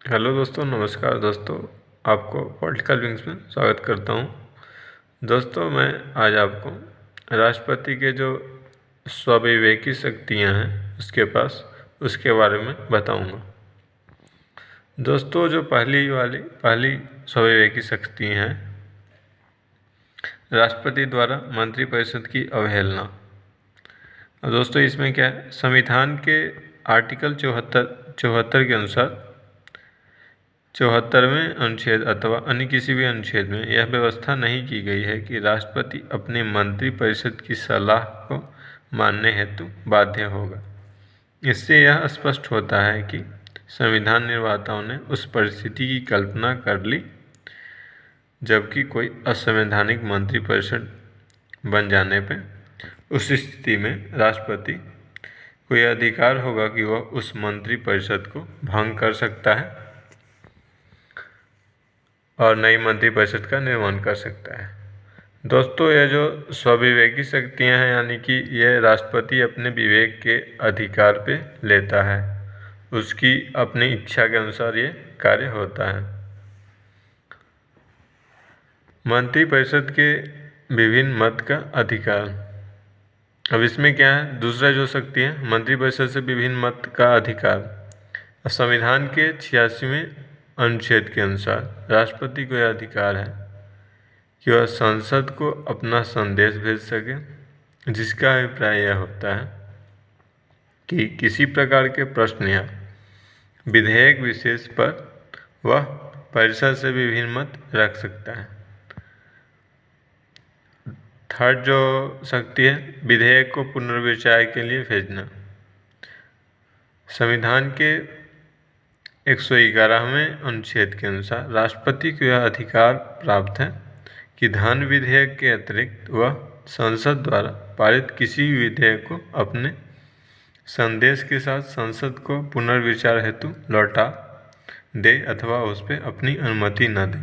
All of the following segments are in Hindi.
हेलो दोस्तों, नमस्कार दोस्तों। आपको पॉलिटिकल विंग्स में स्वागत करता हूं। दोस्तों, मैं आज आपको राष्ट्रपति के जो स्वाविवेकी शक्तियां हैं उसके बारे में बताऊंगा। दोस्तों, जो पहली स्वाविवेकी शक्ति हैं, राष्ट्रपति द्वारा मंत्रिपरिषद की अवहेलना। अब दोस्तों, इसमें क्या है, संविधान के आर्टिकल 74 के अनुसार 74वें अनुच्छेद अथवा अन्य किसी भी अनुच्छेद में यह व्यवस्था नहीं की गई है कि राष्ट्रपति अपने मंत्रिपरिषद की सलाह को मानने हेतु बाध्य होगा। इससे यह स्पष्ट होता है कि संविधान निर्माताओं ने उस परिस्थिति की कल्पना कर ली जबकि कोई असंवैधानिक मंत्रिपरिषद बन जाने पर उस स्थिति में राष्ट्रपति को यह अधिकार होगा कि वह उस मंत्रिपरिषद को भंग कर सकता है और नई मंत्रिपरिषद का निर्माण कर सकता है। दोस्तों, ये जो स्वाविवेकी शक्तियां हैं, यानी कि ये राष्ट्रपति अपने विवेक के अधिकार पे लेता है, उसकी अपनी इच्छा के अनुसार ये कार्य होता है। मंत्रिपरिषद के विभिन्न मत का अधिकार। अब इसमें क्या है, दूसरा जो शक्ति है, मंत्रिपरिषद से विभिन्न मत का अधिकार। संविधान के 86वें अनुच्छेद के अनुसार राष्ट्रपति को यह अधिकार है कि वह संसद को अपना संदेश भेज सके, जिसका अभिप्राय यह होता है कि किसी प्रकार के प्रश्न या विधेयक विशेष पर वह परिषद से विभिन्न मत रख सकता है। थर्ड जो शक्ति है, विधेयक को पुनर्विचार के लिए भेजना। संविधान के 111वें अनुच्छेद के अनुसार राष्ट्रपति को यह अधिकार प्राप्त है कि धन विधेयक के अतिरिक्त वह संसद द्वारा पारित किसी भी विधेयक को अपने संदेश के साथ संसद को पुनर्विचार हेतु लौटा दे अथवा उस पर अपनी अनुमति न दे।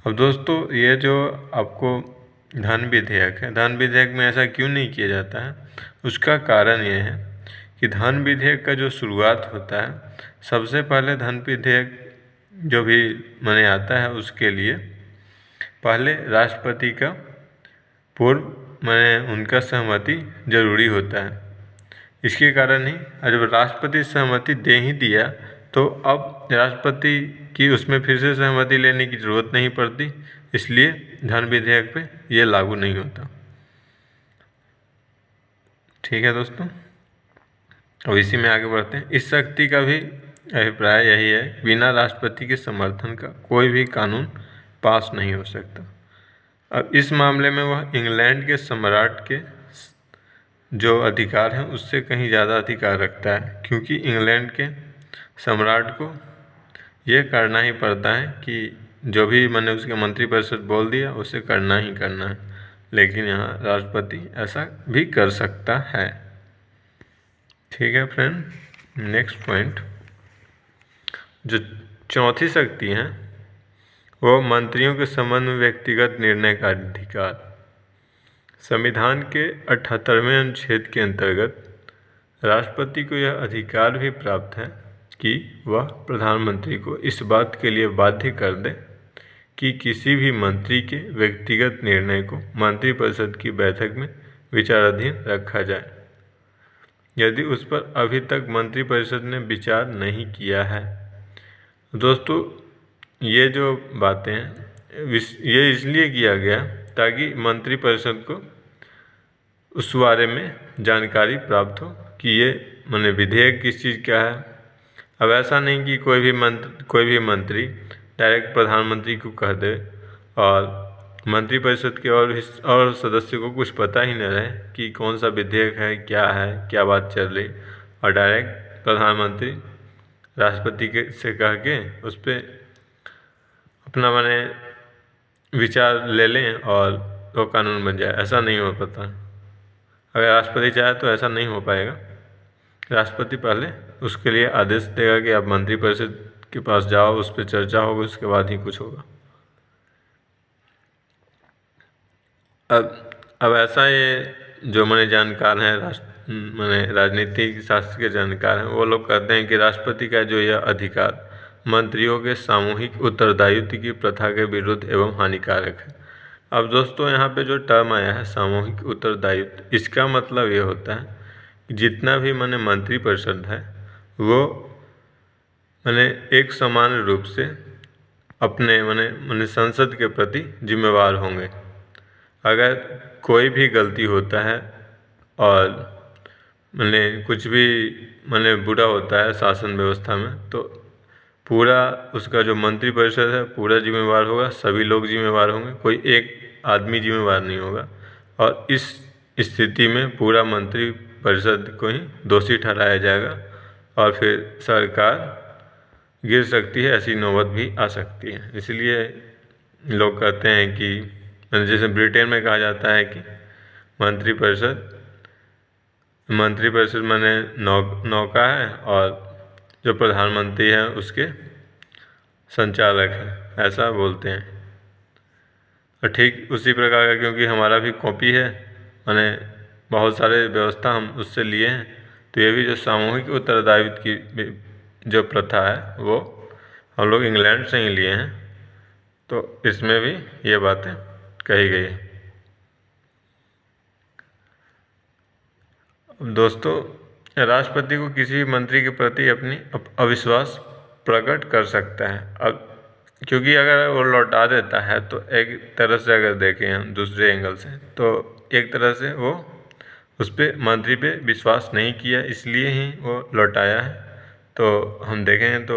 अब दोस्तों, ये जो आपको धन विधेयक है, धन विधेयक में ऐसा क्यों नहीं किया जाता है, उसका कारण ये है कि धन विधेयक का जो शुरुआत होता है, सबसे पहले धन विधेयक जो भी माने आता है उसके लिए पहले राष्ट्रपति का पूर्व माने उनका सहमति जरूरी होता है। इसके कारण ही जब राष्ट्रपति सहमति दे ही दिया तो अब राष्ट्रपति की उसमें फिर से सहमति लेने की ज़रूरत नहीं पड़ती, इसलिए धन विधेयक पे ये लागू नहीं होता। ठीक है दोस्तों, अब इसी में आगे बढ़ते हैं। इस शक्ति का भी अभिप्राय यही है, बिना राष्ट्रपति के समर्थन का कोई भी कानून पास नहीं हो सकता। अब इस मामले में वह इंग्लैंड के सम्राट के जो अधिकार हैं उससे कहीं ज़्यादा अधिकार रखता है, क्योंकि इंग्लैंड के सम्राट को ये करना ही पड़ता है कि जो भी मैंने उसके मंत्रिपरिषद बोल दिया उसे करना ही करना है, लेकिन यहाँ राष्ट्रपति ऐसा भी कर सकता है। ठीक है फ्रेंड, नेक्स्ट पॉइंट, जो चौथी शक्ति है वो मंत्रियों के संबंध में व्यक्तिगत निर्णय का अधिकार। संविधान के 78वें अनुच्छेद के अंतर्गत राष्ट्रपति को यह अधिकार भी प्राप्त है कि वह प्रधानमंत्री को इस बात के लिए बाध्य कर दे कि किसी भी मंत्री के व्यक्तिगत निर्णय को मंत्रिपरिषद की बैठक में विचाराधीन रखा जाए, यदि उस पर अभी तक मंत्रिपरिषद ने विचार नहीं किया है। दोस्तों, ये जो बातें हैं ये इसलिए किया गया ताकि मंत्रिपरिषद को उस बारे में जानकारी प्राप्त हो कि ये माने विधेयक किस चीज़ का है। अब ऐसा नहीं कि कोई भी मंत्री डायरेक्ट प्रधानमंत्री को कह दे और मंत्रिपरिषद के और सदस्यों को कुछ पता ही न रहे कि कौन सा विधेयक है, क्या बात चल रही, और डायरेक्ट प्रधानमंत्री राष्ट्रपति से कह के उस पर अपना माने विचार ले लें और वो कानून बन जाए। ऐसा नहीं हो पाता। अगर राष्ट्रपति चाहे तो ऐसा नहीं हो पाएगा। राष्ट्रपति पहले उसके लिए आदेश देगा कि आप मंत्रिपरिषद के पास जाओ, उस पर चर्चा होगी, उसके बाद ही कुछ होगा। अब ऐसा ये जो मैंने जानकार हैं, मैंने राजनीतिक शास्त्र के जानकार हैं, वो लोग कहते हैं कि राष्ट्रपति का जो यह अधिकार मंत्रियों के सामूहिक उत्तरदायित्व की प्रथा के विरुद्ध एवं हानिकारक है। अब दोस्तों यहाँ पे जो टर्म आया है सामूहिक उत्तरदायित्व, इसका मतलब ये होता है कि जितना भी माने मंत्रिपरिषद है वो माने एक समान रूप से अपने माने संसद के प्रति जिम्मेवार होंगे। अगर कोई भी गलती होता है और माने कुछ भी माने बुरा होता है शासन व्यवस्था में, तो पूरा उसका जो मंत्रिपरिषद है पूरा जिम्मेवार होगा, सभी लोग जिम्मेवार होंगे, कोई एक आदमी जिम्मेवार नहीं होगा। और इस स्थिति में पूरा मंत्रिपरिषद को ही दोषी ठहराया जाएगा और फिर सरकार गिर सकती है, ऐसी नौबत भी आ सकती है। इसलिए लोग कहते हैं कि जैसे ब्रिटेन में कहा जाता है कि मंत्रिपरिषद माने नौका है और जो प्रधानमंत्री हैं उसके संचालक हैं, ऐसा बोलते हैं। और ठीक उसी प्रकार का, क्योंकि हमारा भी कॉपी है, माने बहुत सारे व्यवस्था हम उससे लिए हैं, तो ये भी जो सामूहिक उत्तरदायित्व की जो प्रथा है वो हम लोग इंग्लैंड से ही लिए हैं, तो इसमें भी ये बातें कही गई है। दोस्तों, राष्ट्रपति को किसी भी मंत्री के प्रति अपनी अविश्वास प्रकट कर सकता है। अब क्योंकि अगर वो लौटा देता है तो एक तरह से अगर देखें हम दूसरे एंगल से, तो एक तरह से वो उस पर मंत्री पे विश्वास नहीं किया, इसलिए ही वो लौटाया है। तो हम देखें तो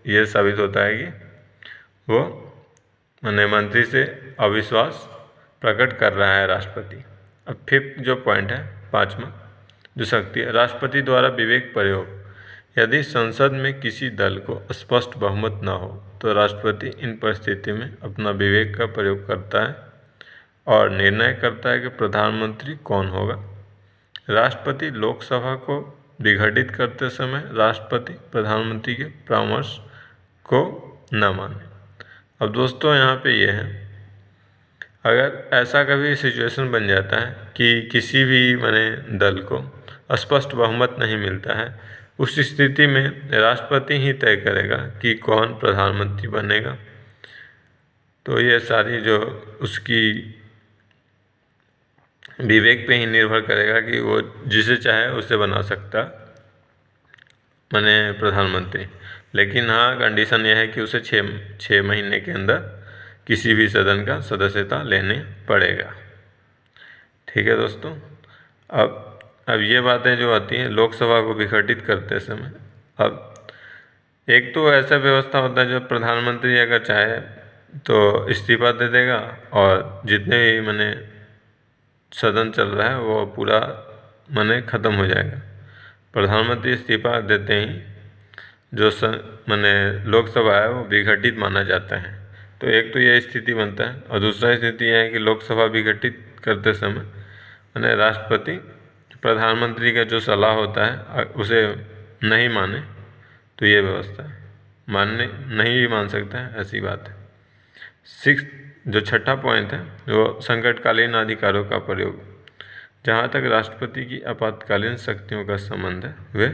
ये साबित होता है कि वो माने मंत्री से अविश्वास प्रकट कर रहा है राष्ट्रपति। अब फिफ्थ जो पॉइंट है, पाँचवा जो शक्ति है, राष्ट्रपति द्वारा विवेक प्रयोग। यदि संसद में किसी दल को स्पष्ट बहुमत न हो तो राष्ट्रपति इन परिस्थिति में अपना विवेक का प्रयोग करता है और निर्णय करता है कि प्रधानमंत्री कौन होगा। राष्ट्रपति लोकसभा को विघटित करते समय राष्ट्रपति प्रधानमंत्री के परामर्श को न माने। अब दोस्तों यहाँ पे ये है, अगर ऐसा कभी सिचुएशन बन जाता है कि किसी भी माने दल को स्पष्ट बहुमत नहीं मिलता है, उस स्थिति में राष्ट्रपति ही तय करेगा कि कौन प्रधानमंत्री बनेगा। तो ये सारी जो उसकी विवेक पे ही निर्भर करेगा कि वो जिसे चाहे उसे बना सकता माने प्रधानमंत्री। लेकिन हाँ, कंडीशन यह है कि उसे 6 महीने के अंदर किसी भी सदन का सदस्यता लेने पड़ेगा। ठीक है दोस्तों, अब ये बातें जो आती हैं लोकसभा को विघटित करते समय, अब एक तो ऐसा व्यवस्था होता है जो प्रधानमंत्री अगर चाहे तो इस्तीफा दे देगा और जितने भी माने सदन चल रहा है वो पूरा माने ख़त्म हो जाएगा। प्रधानमंत्री इस्तीफा देते ही जो माने लोकसभा है वो विघटित माना जाता है। तो एक तो यह स्थिति बनता है, और दूसरा स्थिति यह है कि लोकसभा विघटित करते समय माने राष्ट्रपति प्रधानमंत्री का जो सलाह होता है उसे नहीं माने, तो ये व्यवस्था है, मानने नहीं भी मान सकता है, ऐसी बात है। सिक्स जो छठा पॉइंट है वो संकटकालीन अधिकारों का प्रयोग। जहाँ तक राष्ट्रपति की आपातकालीन शक्तियों का संबंध है वे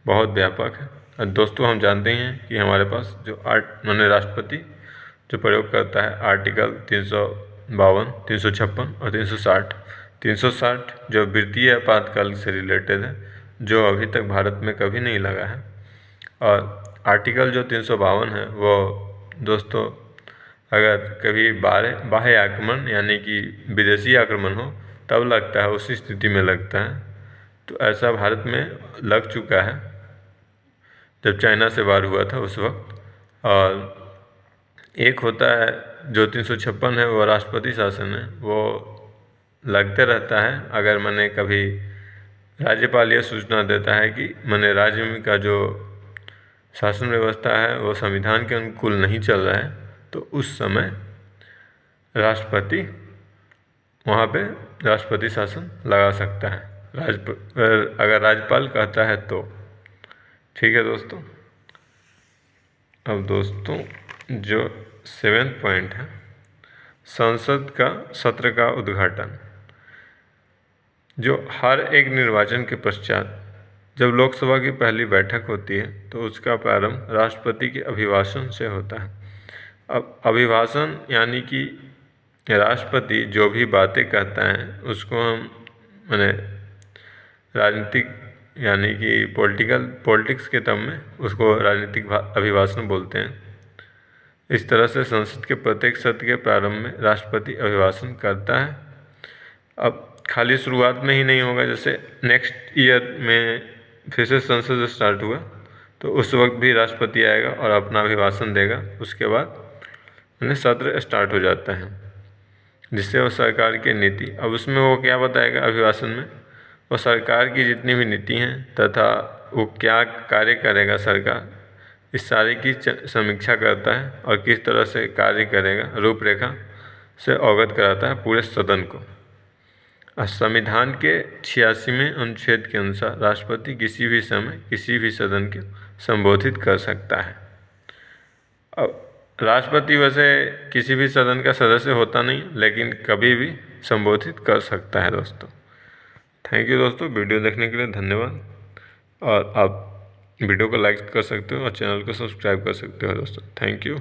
बहुत व्यापक है। और दोस्तों, हम जानते हैं कि हमारे पास जो माने राष्ट्रपति जो प्रयोग करता है आर्टिकल 352, 356 और 360। 360 जो वित्तीय आपातकाल से रिलेटेड है, जो अभी तक भारत में कभी नहीं लगा है। और आर्टिकल जो 352 है वो दोस्तों अगर कभी बाह्य आक्रमण यानी कि विदेशी आक्रमण हो तब लगता है, उसी स्थिति में लगता है। तो ऐसा भारत में लग चुका है जब चाइना से वार हुआ था उस वक्त। और एक होता है जो 356 है वो राष्ट्रपति शासन है, वो लगते रहता है अगर मैंने कभी राज्यपाल यह सूचना देता है कि मैंने राज्य में का जो शासन व्यवस्था है वो संविधान के अनुकूल नहीं चल रहा है, तो उस समय राष्ट्रपति वहाँ पे राष्ट्रपति शासन लगा सकता है, अगर राज्यपाल कहता है तो। ठीक है दोस्तों, अब दोस्तों जो 7th पॉइंट है संसद का सत्र का उद्घाटन। जो हर एक निर्वाचन के पश्चात जब लोकसभा की पहली बैठक होती है तो उसका प्रारंभ राष्ट्रपति के अभिभाषण से होता है। अब अभिभाषण यानी कि राष्ट्रपति जो भी बातें कहता है उसको हम माने राजनीतिक यानी कि पॉलिटिक्स के टर्म में उसको राजनीतिक अभिभाषण बोलते हैं। इस तरह से संसद के प्रत्येक सत्र के प्रारंभ में राष्ट्रपति अभिभाषण करता है। अब खाली शुरुआत में ही नहीं होगा, जैसे नेक्स्ट ईयर में फिर से संसद स्टार्ट हुआ तो उस वक्त भी राष्ट्रपति आएगा और अपना अभिभाषण देगा। उसके बाद सत्र स्टार्ट हो जाता है, जिससे वो सरकार की नीति, अब उसमें वो क्या बताएगा अभिभाषण में, वो सरकार की जितनी भी नीति हैं तथा वो क्या कार्य करेगा सरकार, इस सारे की समीक्षा करता है और किस तरह से कार्य करेगा रूपरेखा से अवगत कराता है पूरे सदन को। संविधान के 86वें अनुच्छेद के अनुसार राष्ट्रपति किसी भी समय किसी भी सदन को संबोधित कर सकता है। अब राष्ट्रपति वैसे किसी भी सदन का सदस्य होता नहीं, लेकिन कभी भी संबोधित कर सकता है दोस्तों। थैंक यू दोस्तों, वीडियो देखने के लिए धन्यवाद। और आप वीडियो को लाइक कर सकते हो और चैनल को सब्सक्राइब कर सकते हो दोस्तों। Thank you.